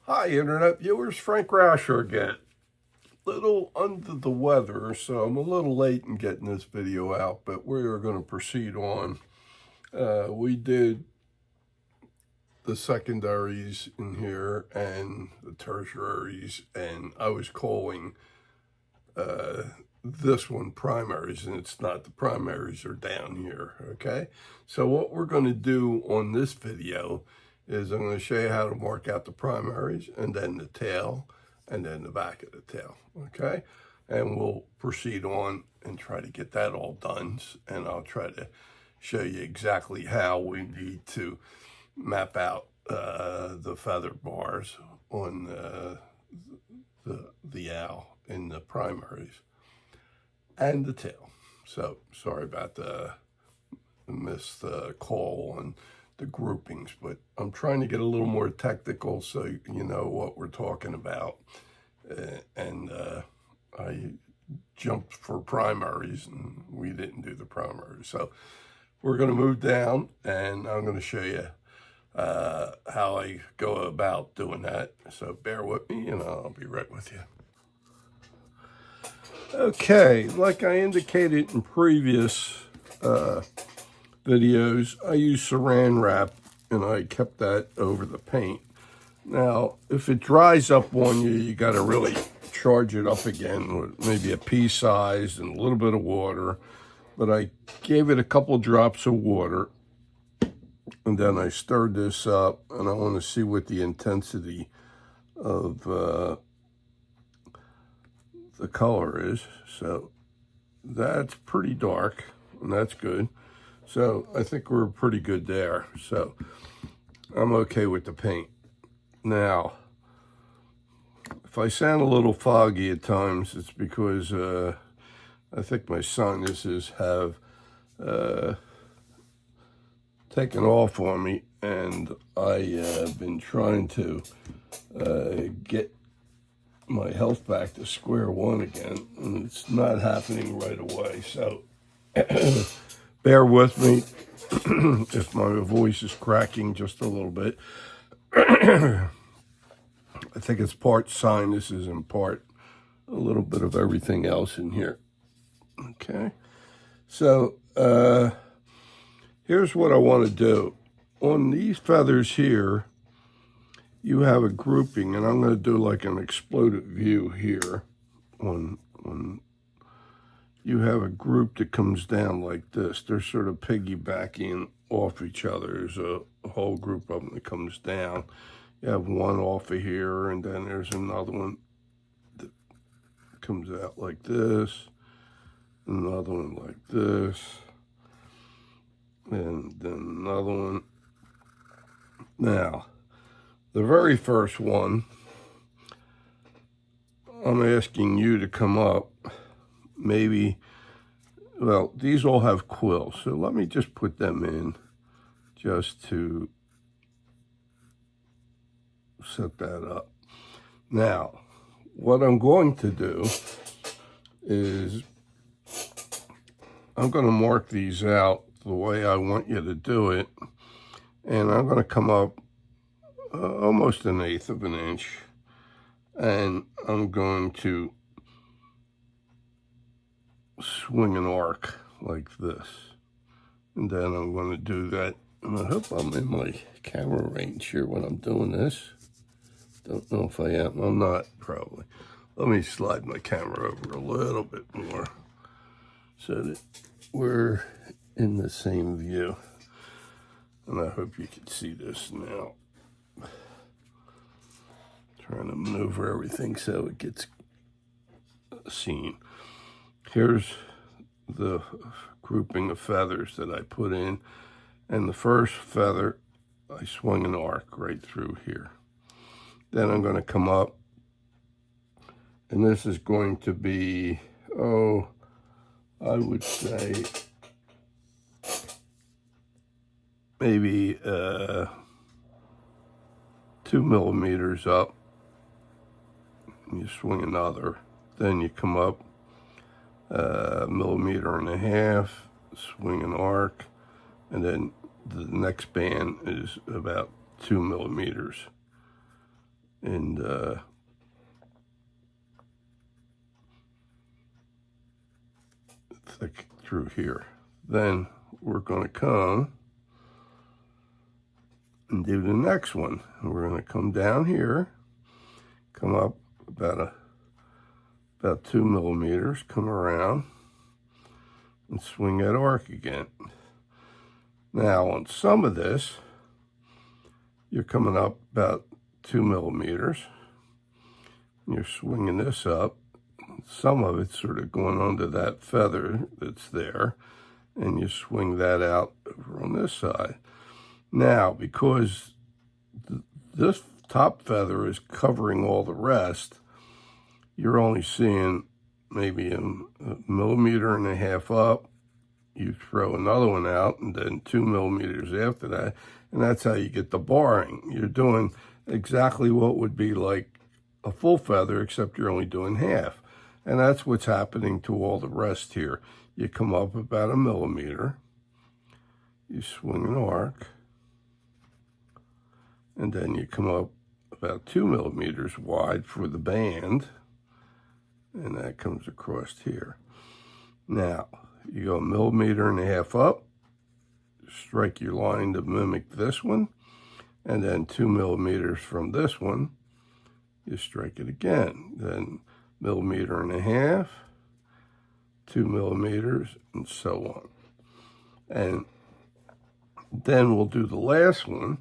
Hi, Internet viewers. Frank Rasher again. Little under the weather, so I'm a little late in getting this video out, but we are going to proceed on. We did the secondaries in here and the tertiaries, and I was calling this one primaries, and it's not. The primaries are down here, okay? So what we're going to do on this video is I'm going to show you how to mark out the primaries and then the tail and then the back of the tail, okay? And we'll proceed on and try to get that all done, and I'll try to show you exactly how we need to map out the feather bars on the owl in the primaries and the tail. So sorry about the missed call on the groupings, but I'm trying to get a little more technical so you know what we're talking about. And I jumped for primaries and we didn't do the primaries. So we're going to move down and I'm going to show you how I go about doing that. So bear with me and I'll be right with you. Okay, like I indicated in previous videos, I use saran wrap and I kept that over the paint. Now, if it dries up on you, you got to really charge it up again with maybe a pea size and a little bit of water. But I gave it a couple drops of water and then I stirred this up, and I want to see what the intensity of the color is. So that's pretty dark, and that's good. So I think we're pretty good there. So I'm okay with the paint. Now, if I sound a little foggy at times, it's because I think my sinuses have taken off on me, and I have been trying to get my health back to square one again, and it's not happening right away. So bear with me if my voice is cracking just a little bit. I think it's part sinuses and part a little bit of everything else in here. Okay, so here's what I want to do. On these feathers here, you have a grouping, and I'm going to do like an exploded view here. On you have a group that comes down like this. They're sort of piggybacking off each other. There's a whole group of them that comes down. You have one off of here, and then there's another one that comes out like this, another one like this, and then another one. Now, the very first one, I'm asking you to come up. Maybe, well, these all have quills, so let me just put them in just to set that up. Now, what I'm going to do is I'm going to mark these out the way I want you to do it, and I'm going to come up almost 1/8 of an inch, and I'm going to swing an arc like this, and then I'm going to do that, and I hope I'm in my camera range here when I'm doing this. Don't know if I am. I'm not, probably. Let me slide my camera over a little bit more so that we're in the same view, and I hope you can see this now. Trying to maneuver everything so it gets seen. Here's the grouping of feathers that I put in, and the first feather I swung an arc right through here. Then I'm going to come up, and this is going to be, I would say maybe 2 millimeters up. You swing another, then you come up 1.5 millimeters, swing an arc, and then the next band is about 2 millimeters and thick through here. Then we're going to come and do the next one. We're going to come down here, come up about 2 millimeters, come around and swing that arc again. Now on some of this, you're coming up about 2 millimeters. You're swinging this up. Some of it's sort of going onto that feather that's there, and you swing that out over on this side. Now, because this top feather is covering all the rest, you're only seeing maybe a millimeter and a half up. You throw another one out, and then 2 millimeters after that, and that's how you get the barring. You're doing exactly what would be like a full feather, except you're only doing half. And that's what's happening to all the rest here. You come up about a millimeter, you swing an arc, and then you come up about 2 millimeters wide for the band, and that comes across here. Now, you go a millimeter and a half up, strike your line to mimic this one, and then 2 millimeters from this one, you strike it again. Then millimeter and a half, 2 millimeters, and so on. And then we'll do the last one,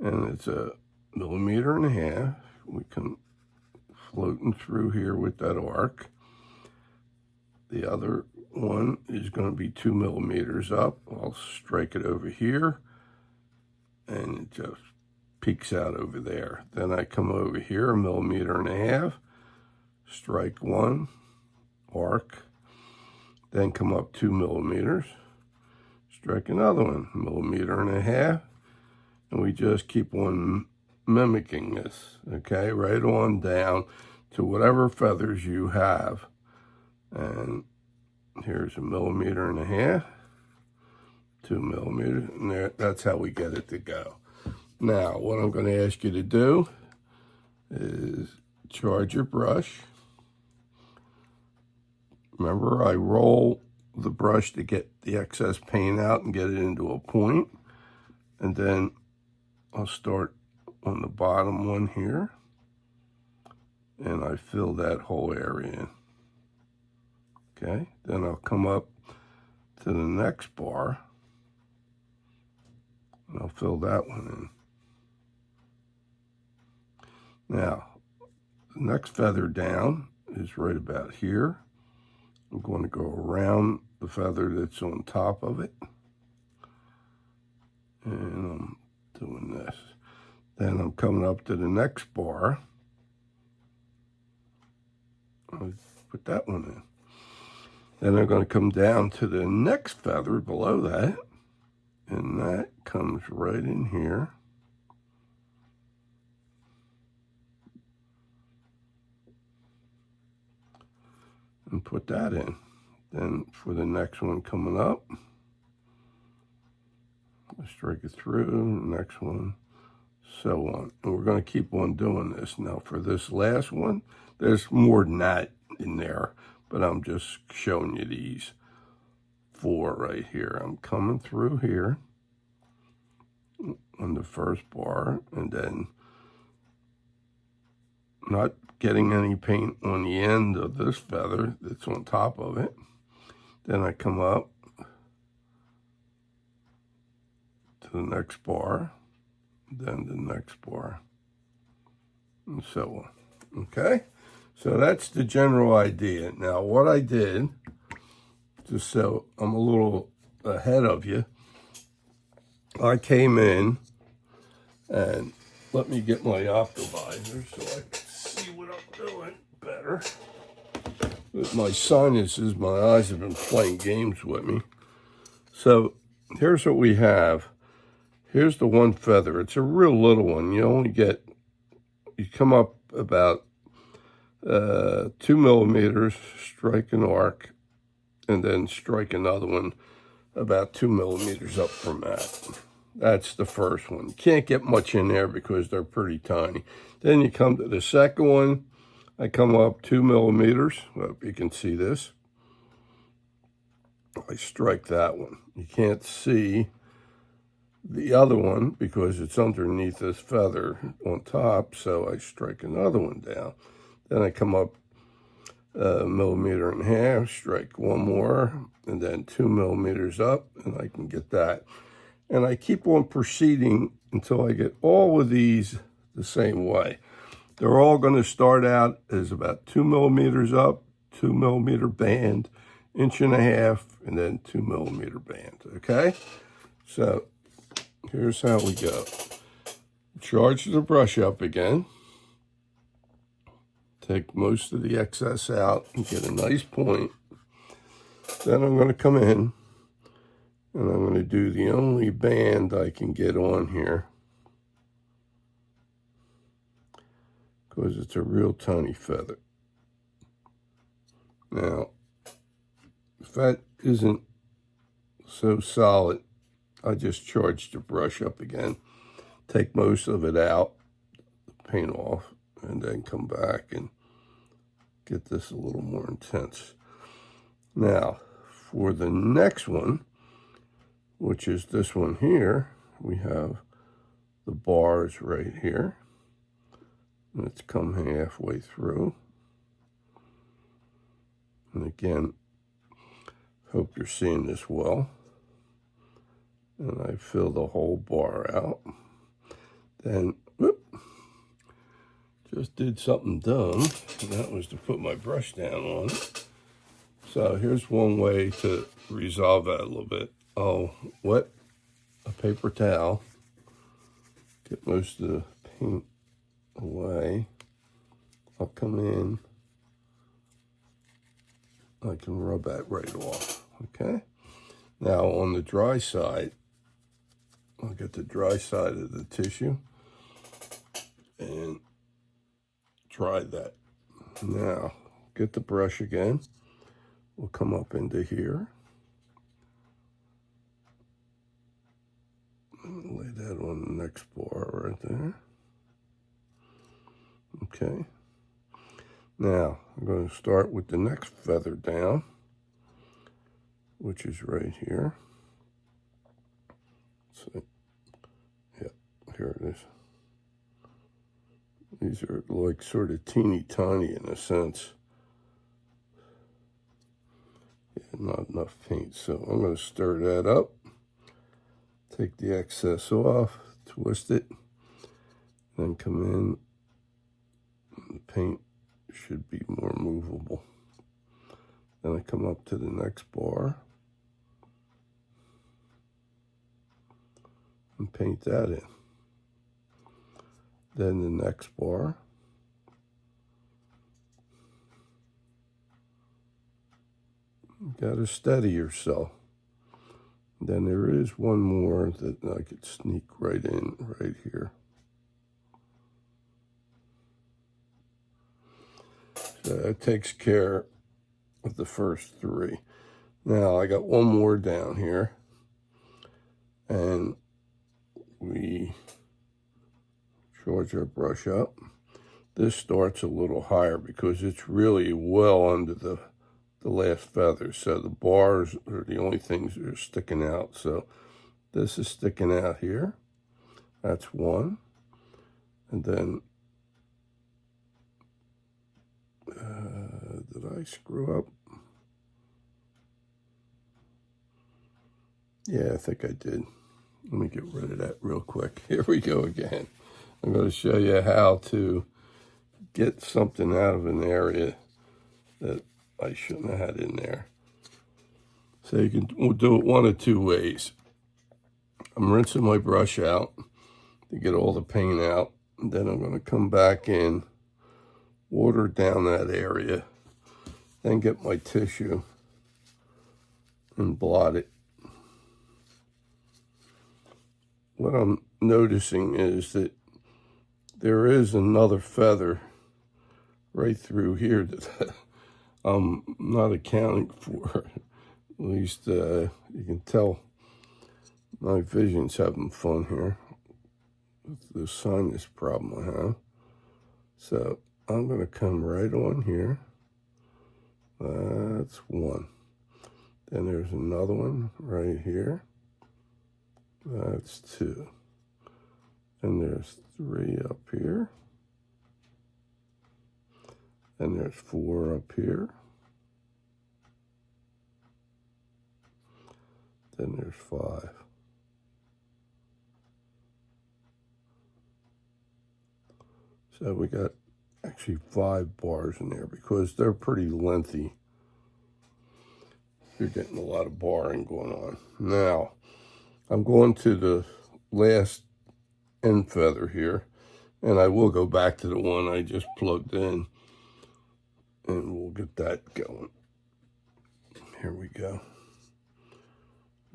and it's a millimeter and a half. We come floating through here with that arc. The other one is going to be 2 millimeters up. I'll strike it over here, and it just peeks out over there. Then I come over here, a millimeter and a half, strike one, arc, then come up 2 millimeters, strike another one, millimeter and a half, and we just keep on mimicking this, okay, right on down to whatever feathers you have. And here's a millimeter and a half, 2 millimeters, and there, that's how we get it to go. Now, what I'm going to ask you to do is charge your brush. Remember, I roll the brush to get the excess paint out and get it into a point. And then I'll start on the bottom one here, and I fill that whole area in. Okay, then I'll come up to the next bar, and I'll fill that one in. Now, the next feather down is right about here. I'm going to go around the feather that's on top of it, and I'm doing this. Then I'm coming up to the next bar. I'll put that one in. Then I'm going to come down to the next feather below that, and that comes right in here. And put that in. Then for the next one coming up, I'll strike it through, next one, so on. And we're going to keep on doing this. Now for this last one, there's more than that in there, but I'm just showing you these 4 right here. I'm coming through here on the first bar, and then not getting any paint on the end of this feather that's on top of it. Then I come up to the next bar, then the next bar, and so on. Okay? So that's the general idea. Now, what I did, just so I'm a little ahead of you, I came in, and let me get my optovisor so I can see what I'm doing better. With my sinuses, my eyes have been playing games with me. So here's what we have. Here's the one feather. It's a real little one. You come up about 2 millimeters, strike an arc, and then strike another one about 2 millimeters up from that. That's the first one. You can't get much in there because they're pretty tiny. Then you come to the second one. I come up 2 millimeters. Hope you can see this. I strike that one. You can't see the other one because it's underneath this feather on top, so I strike another one down. Then I come up 1.5 millimeters, strike one more, and then 2 millimeters up, and I can get that. And I keep on proceeding until I get all of these the same way. They're all going to start out as about 2 millimeters up, 2 millimeter band, 1.5 inches, and then 2 millimeter band, okay? So here's how we go. Charge the brush up again. Take most of the excess out and get a nice point. Then I'm going to come in and I'm going to do the only band I can get on here because it's a real tiny feather. Now, if that isn't so solid, I just charge the brush up again, take most of it out, paint off, and then come back and get this a little more intense. Now, for the next one, which is this one here, we have the bars right here. Let's come halfway through. And again, hope you're seeing this well. And I fill the whole bar out. Then, whoop, just did something dumb, and that was to put my brush down on it. So here's one way to resolve that a little bit. I'll wet a paper towel, get most of the paint away. I'll come in, I can rub that right off, okay? Now on the dry side, I'll get the dry side of the tissue and dry that. Now, get the brush again. We'll come up into here. Lay that on the next bar right there. Okay. Now, I'm going to start with the next feather down, which is right here. So, yeah, here it is. These are like sort of teeny tiny in a sense. Yeah, not enough paint, so I'm going to stir that up. Take the excess off, twist it, then come in. The paint should be more movable. Then I come up to the next bar and paint that in. Then the next bar. You gotta steady yourself. Then there is one more that I could sneak right in right here. So that takes care of the first three. Now I got one more down here, and we charge our brush up. This starts a little higher because it's really well under the last feather. So the bars are the only things that are sticking out. So this is sticking out here. That's one. And then, did I screw up? Yeah, I think I did. Let me get rid of that real quick. Here we go again. I'm going to show you how to get something out of an area that I shouldn't have had in there. So we'll do it one of two ways. I'm rinsing my brush out to get all the paint out. And then I'm going to come back in, water down that area, then get my tissue and blot it. What I'm noticing is that there is another feather right through here that I'm not accounting for. At least you can tell My vision's having fun here with the sinus problem I have. So I'm going to come right on here. That's one. Then there's another one right here. That's two. And there's three up here. And there's four up here. Then there's five. So we got actually 5 bars in there because they're pretty lengthy. You're getting a lot of barring going on. Now, I'm going to the last end feather here, and I will go back to the one I just plugged in, and we'll get that going. Here we go.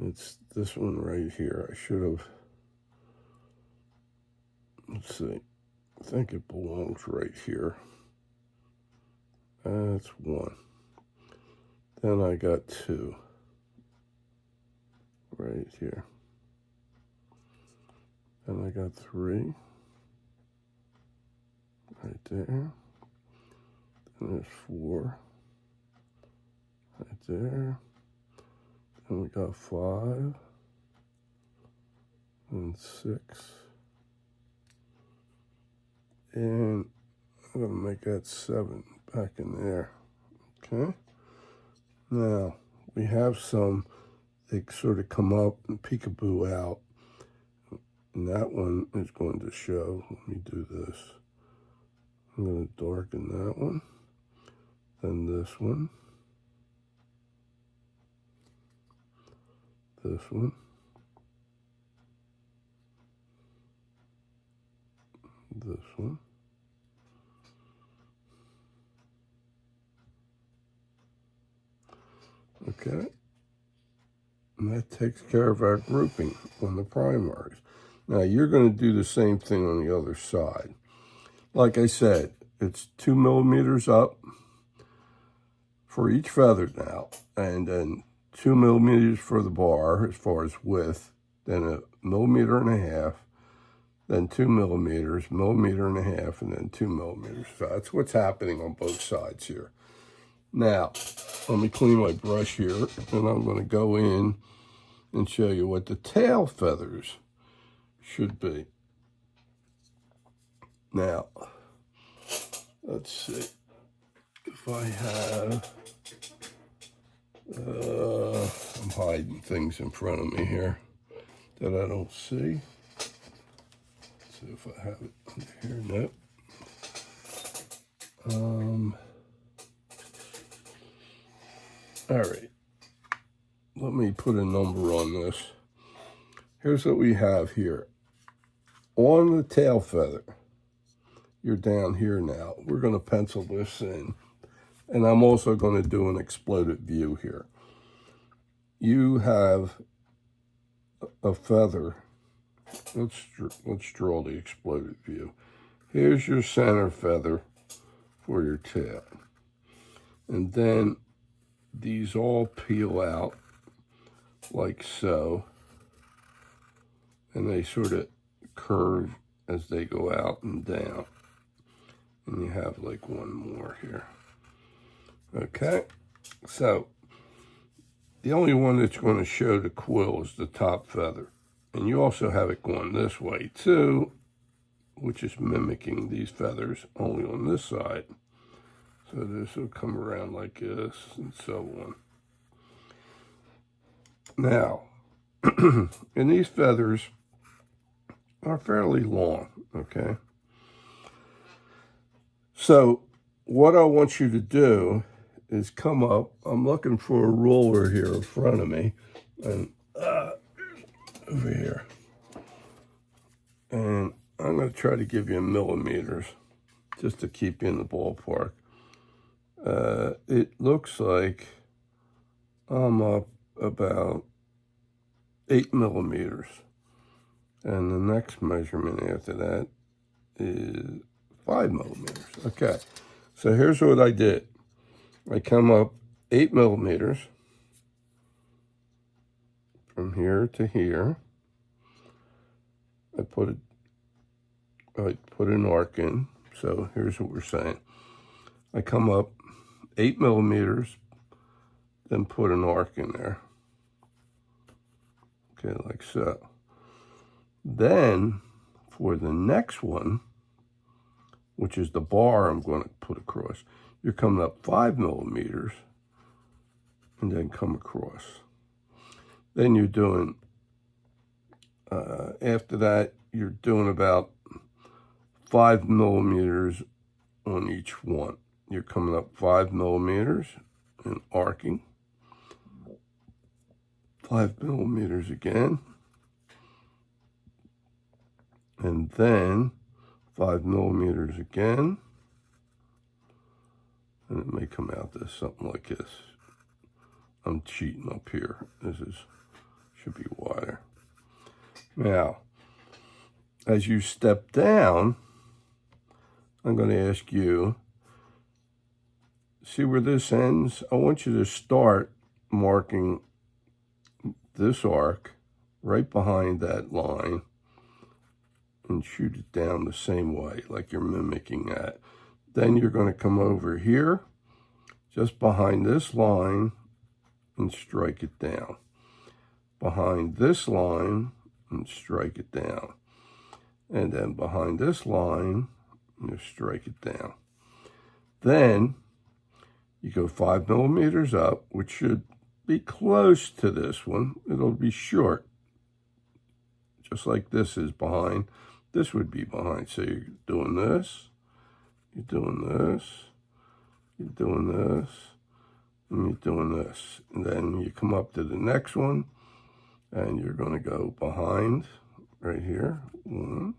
It's this one right here. I should have, let's see, I think it belongs right here. That's one. Then I got 2 right here. Then I got 3 right there. Then there's 4 right there. Then we got 5 and 6. And I'm going to make that 7 back in there. Okay. Now, we have some, they sort of come up and peekaboo out. And that one is going to show. Let me do this. I'm going to darken that one. Then this one. This one. This one. Okay. And that takes care of our grouping on the primaries. Now you're going to do the same thing on the other side. Like I said, it's 2 millimeters up for each feather now, and then 2 millimeters for the bar as far as width, then 1.5 millimeters, then 2 millimeters, 1.5 millimeters, and then 2 millimeters. So that's what's happening on both sides here. Now, let me clean my brush here, and I'm going to go in and show you what the tail feathers should be. Now, let's see if I have, I'm hiding things in front of me here that I don't see. Let's see if I have it under here. Nope. All right, let me put a number on this. Here's what we have here. On the tail feather, you're down here now. We're going to pencil this in. And I'm also going to do an exploded view here. You have a feather. Let's draw the exploded view. Here's your center feather for your tail. And then these all peel out like so, and they sort of curve as they go out and down. And you have like one more here. Okay, so the only one that's going to show the quill is the top feather. And you also have it going this way too, which is mimicking these feathers only on this side. So this will come around like this and so on. Now, and these feathers are fairly long, okay? So what I want you to do is come up. I'm looking for a ruler here in front of me, and over here. And I'm going to try to give you millimeters just to keep you in the ballpark. It looks like I'm up about 8 millimeters. And the next measurement after that is 5 millimeters. Okay, so here's what I did. I come up 8 millimeters from here to here. I put an arc in. So here's what we're saying. I come up 8 millimeters, then put an arc in there. Okay, like so. Then for the next one, which is the bar I'm going to put across, you're coming up 5 millimeters and then come across. Then you're doing, after that, you're doing about 5 millimeters on each one. You're coming up 5 millimeters and arcing. 5 millimeters again. And then 5 millimeters again. And it may come out to something like this. I'm cheating up here. Should be wider. Now, as you step down, I'm going to ask you, see where this ends? I want you to start marking this arc right behind that line and shoot it down the same way, like you're mimicking that. Then you're going to come over here, just behind this line, and strike it down. Behind this line, and strike it down. And then behind this line, you strike it down. Then you go 5 millimeters up, which should be close to this one. It'll be short, just like this is behind. This would be behind. So you're doing this, you're doing this, you're doing this, and you're doing this. And then you come up to the next one, and you're going to go behind right here. And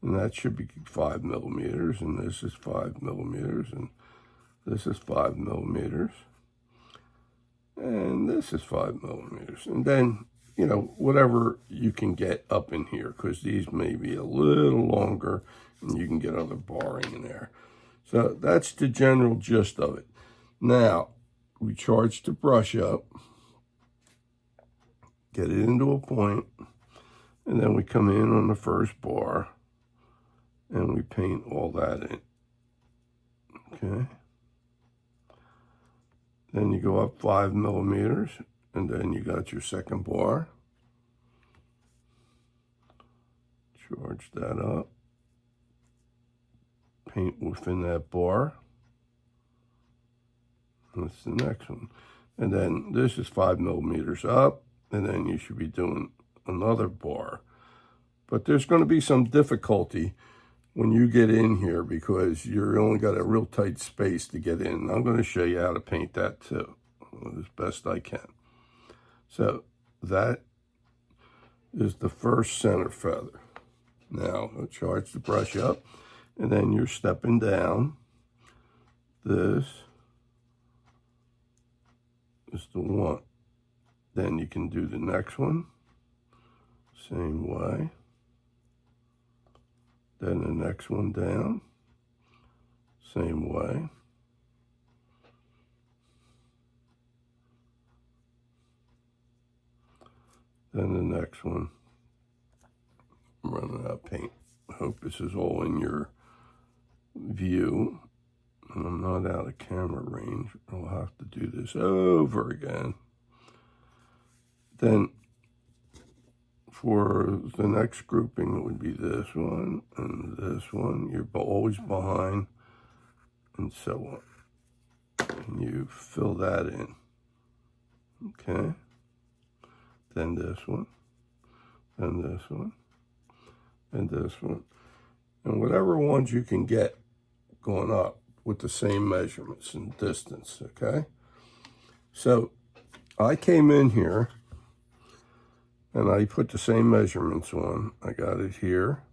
that should be 5 millimeters, and this is 5 millimeters, and this is 5 millimeters, and this is 5 millimeters. And then, you know, whatever you can get up in here, because these may be a little longer, and you can get other barring in there. So that's the general gist of it. Now, we charge the brush up, get it into a point, and then we come in on the first bar, and we paint all that in. Okay. Then you go up 5 millimeters, and then you got your second bar. Charge that up. Paint within that bar. That's the next one. And then this is 5 millimeters up, and then you should be doing another bar. But there's going to be some difficulty when you get in here because you're only got a real tight space to get in. I'm going to show you how to paint that too, as best I can. So that is the first center feather. Now I'll charge the brush up, and then you're stepping down. This is the one. Then you can do the next one, same way. Then the next one down, same way. Then the next one. I'm running out of paint. I hope this is all in your view. And I'm not out of camera range. I'll have to do this over again. Then for the next grouping, it would be this one and this one. You're always behind, and so on. And you fill that in. Okay. Then this one, then this one, and this one. And whatever ones you can get going up with the same measurements and distance, okay? So I came in here, and I put the same measurements on. I got it here,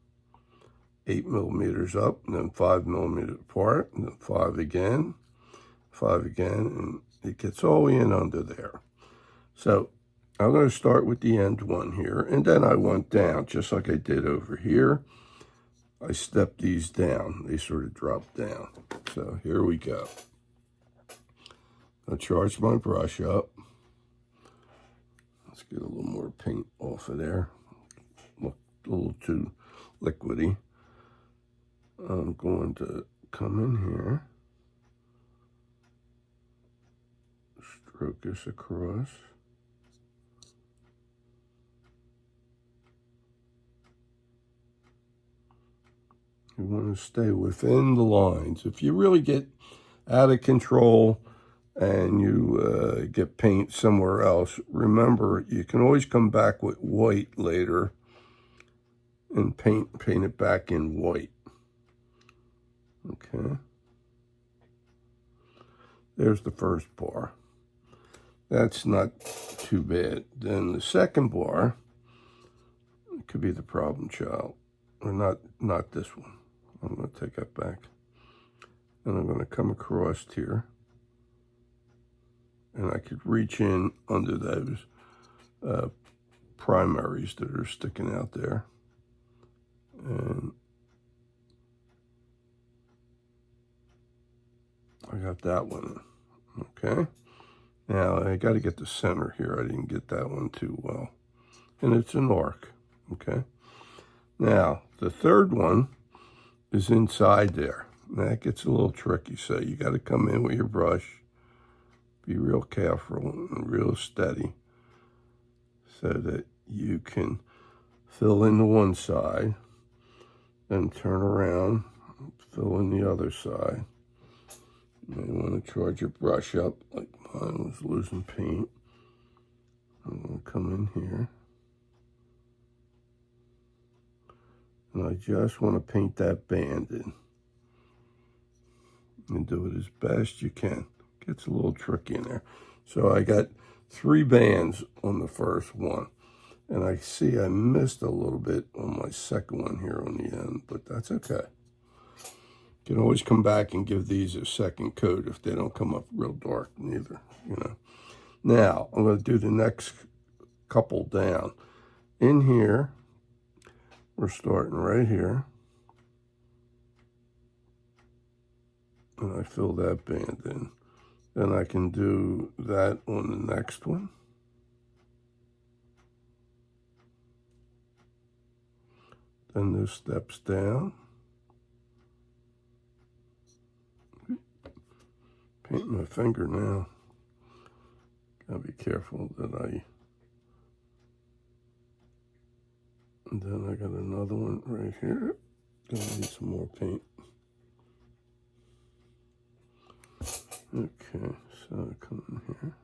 8 millimeters up, and then 5 millimeters apart, and then 5 again, and it gets all in under there. So I'm going to start with the end one here, and then I went down, just like I did over here. I stepped these down. They sort of drop down. So here we go. I'll charge my brush up. Let's get a little more paint off of there. Look, a little too liquidy. I'm going to come in here, stroke this across. You want to stay within the lines. If you really get out of control and you get paint somewhere else, remember you can always come back with white later and paint it back in white. Okay. There's the first bar. That's not too bad. Then the second bar, it could be the problem child. Or not this one. I'm going to take that back. And I'm going to come across here. And I could reach in under those primaries that are sticking out there. And I got that one. Okay. Now I got to get the center here. I didn't get that one too well. And it's an arc. Okay. Now the third one is inside there. That gets a little tricky. So you got to come in with your brush. Be real careful and real steady so that you can fill in the one side, then turn around, fill in the other side. You may want to charge your brush up like mine was losing paint. I'm going to come in here. And I just want to paint that band in. And do it as best you can. Gets a little tricky in there. So I got 3 bands on the first one. And I see I missed a little bit on my second one here on the end, but that's okay. You can always come back and give these a second coat if they don't come up real dark neither, you know. Now, I'm going to do the next couple down. In here, we're starting right here. And I fill that band in. Then I can do that on the next one. Then this steps down. Paint my finger now. Gotta be careful that and then I got another one right here. Gonna need some more paint. Okay, so I come in here.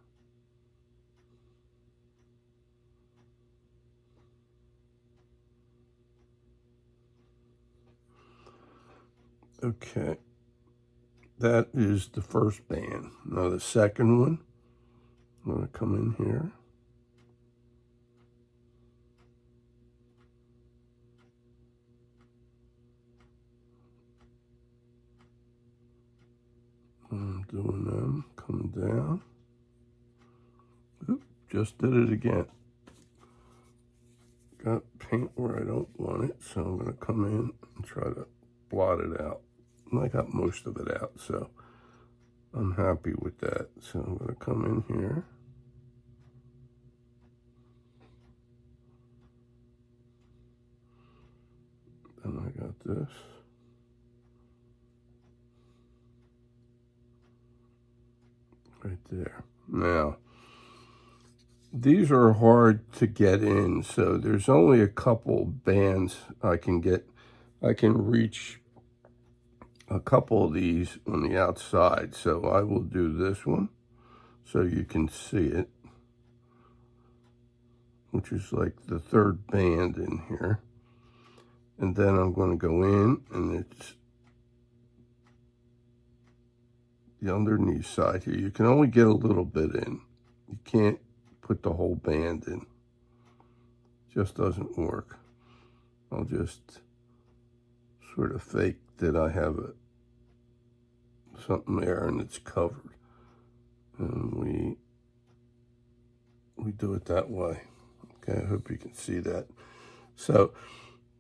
Okay, that is the first band. Now the second one, I'm going to come in here. I'm doing them, coming down. Oop, just did it again. Got paint where I don't want it, so I'm going to come in and try to blot it out. And I got most of it out, so I'm happy with that. So I'm going to come in here. And I got this. Right there. Now, these are hard to get in, so there's only a couple bands I can get. I can reach a couple of these on the outside, so I will do this one so you can see it, which is like the third band in here. And then I'm going to go in, and it's the underneath side here. You can only get a little bit in. You can't put the whole band in. Just doesn't work. I'll just sort of fake that I have something there and it's covered. And we do it that way. Okay, I hope you can see that. So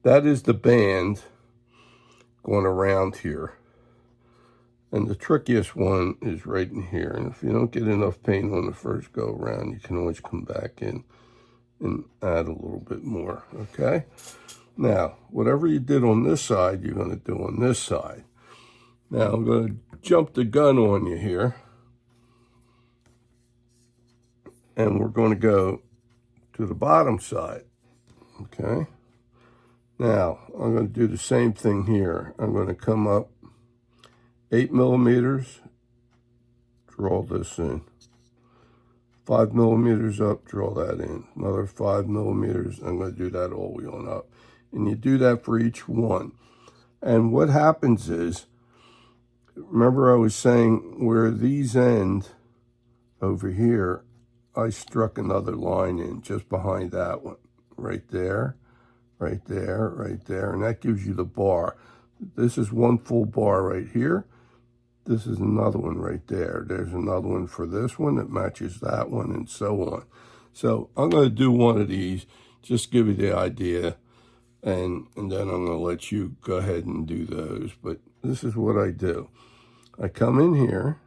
that is the band going around here. And the trickiest one is right in here. And if you don't get enough paint on the first go around, you can always come back in and add a little bit more, okay? Now, whatever you did on this side, you're going to do on this side. Now, I'm going to jump the gun on you here. And we're going to go to the bottom side, okay? Now, I'm going to do the same thing here. I'm going to come up 8 millimeters, draw this in. 5 millimeters up, draw that in. Another 5 millimeters, I'm going to do that all the way on up. And you do that for each one. And what happens is, remember I was saying where these end over here, I struck another line in just behind that one. Right there, right there, right there. And that gives you the bar. This is one full bar right here. This is another one right there. There's another one for this one that matches that one and so on. So I'm going to do one of these, just give you the idea. And then I'm going to let you go ahead and do those. But this is what I do. I come in here.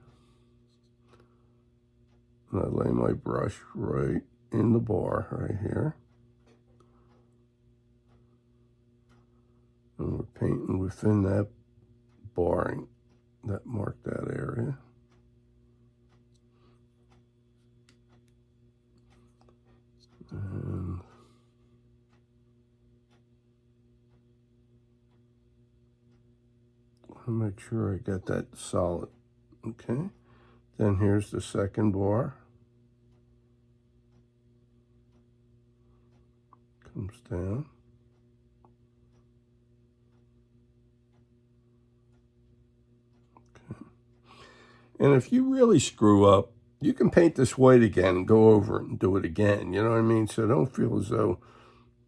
And I lay my brush right in the bar right here. And we're painting within that barring that marked that area. And I'll make sure I get that solid. Okay. Then here's the second bar. Comes down. Okay. And if you really screw up, you can paint this white again and go over it and do it again. You know what I mean? So don't feel as though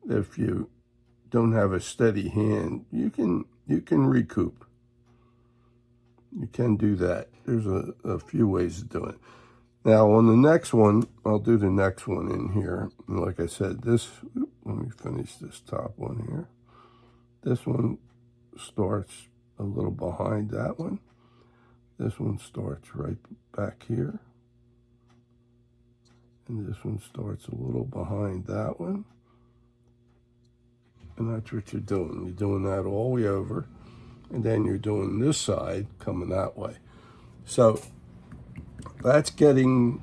if you don't have a steady hand, you can recoup. You can do that. There's a few ways to do it. Now, on the next one, I'll do the next one in here. And like I said, this, let me finish this top one here. This one starts a little behind that one. This one starts right back here. And this one starts a little behind that one. And that's what you're doing. You're doing that all the way over. And then you're doing this side coming that way. So that's getting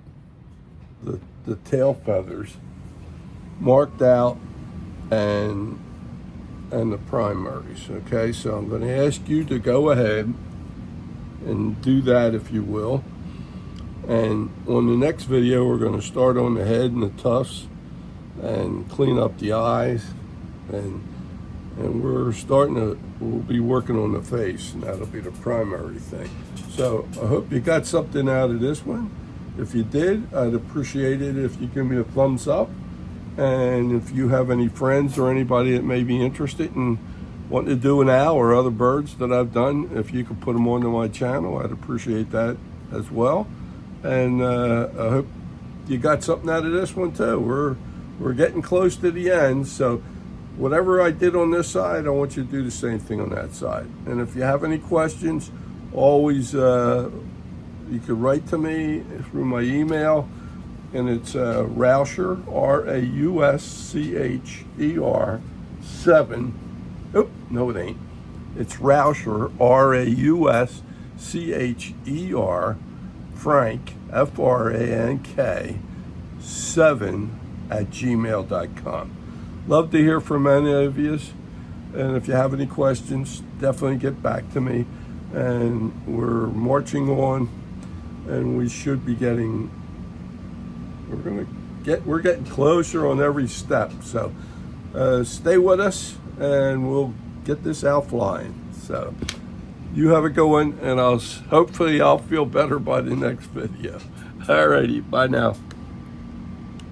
the tail feathers marked out and the primaries, okay? So I'm going to ask you to go ahead and do that if you will. And on the next video, we're going to start on the head and the tufts and clean up the eyes. And we'll be working on the face, and that'll be the primary thing. So I hope you got something out of this one. If you did, I'd appreciate it if you give me a thumbs up. And if you have any friends or anybody that may be interested in wanting to do an owl or other birds that I've done, if you could put them onto my channel, I'd appreciate that as well. And I hope you got something out of this one too. We're getting close to the end, so whatever I did on this side, I want you to do the same thing on that side. And if you have any questions, always you can write to me through my email, and it's Rauscher, R-A-U-S-C-H-E-R 7. Oh, no, it ain't. It's Rauscher, R-A-U-S-C-H-E-R Frank, F-R-A-N-K 7 @gmail.com. Love to hear from any of you, and if you have any questions, definitely get back to me. And we're marching on, and we should be getting. We're getting closer on every step. So stay with us, and we'll get this out flying. So you have a good one, and hopefully I'll feel better by the next video. Alrighty, bye now.